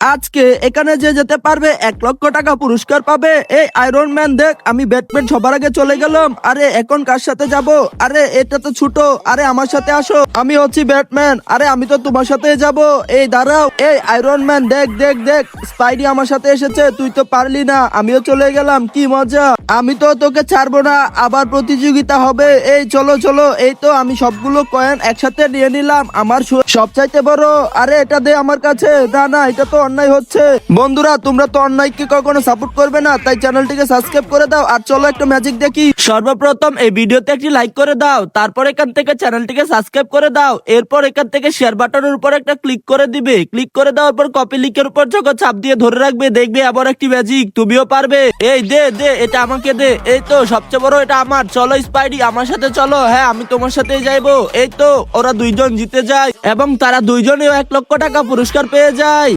আজকে এখানে যে যেতে পারবে 1 লক্ষ টাকা পুরস্কার পাবে। এই আয়রন ম্যান দেখ, আমি ব্যাটম্যান সবার আগে চলে গেলাম। আরে এখন কার সাথে যাব? আরে এটা তো ছোট। আরে আমার সাথে আসো, আমি হচ্ছি ব্যাটম্যান। আরে আমি তো তোমার সাথে যাব। এই দাঁড়াও, এই আয়রন ম্যান দেখ দেখ দেখ, স্পাইডি আমার সাথে এসেছে। তুই তো পারলি না, আমিও চলে গেলাম। কি মজা! আমি তো তোকে ছাড়বো না, আবার প্রতিযোগিতা হবে। এই চলো চলো, এই তো আমি সবগুলো কয়েন একসাথে নিয়ে নিলাম। আমার সবচাইতে বড়। আরে এটা দে আমার কাছে। না না, এটা তো অন্যায় হচ্ছে। বন্ধুরা, তোমরা তো অন্যায়কে কখনো সাপোর্ট করবে না, তাই চ্যানেলটিকে সাবস্ক্রাইব করে দাও। আর চলো একটা ম্যাজিক দেখি। সর্বপ্রথম এই ভিডিওতে একটি লাইক করে দাও, তারপর এখান থেকে চ্যানেলটিকে সাবস্ক্রাইব করে দাও। এরপর এখান থেকে শেয়ার বাটনের উপর একটা ক্লিক করে দিবে। ক্লিক করে দেওয়ার পর কপি লিঙ্কের উপর যখন চাপ দিয়ে ধরে রাখবে, দেখবে আবার একটি ম্যাজিক। তুমিও পারবে। এই দে দে, এটা আমাকে দে। এই তো সবচেয়ে বড়, এটা আমার। চলো স্পাইডি, আমার সাথে চলো। হ্যাঁ, আমি তোমার সাথেই যাইবো। এই তো ওরা দুইজন জিতে যায় এবং তারা দুইজনেও 1 লক্ষ টাকা পুরস্কার পেয়ে যায়।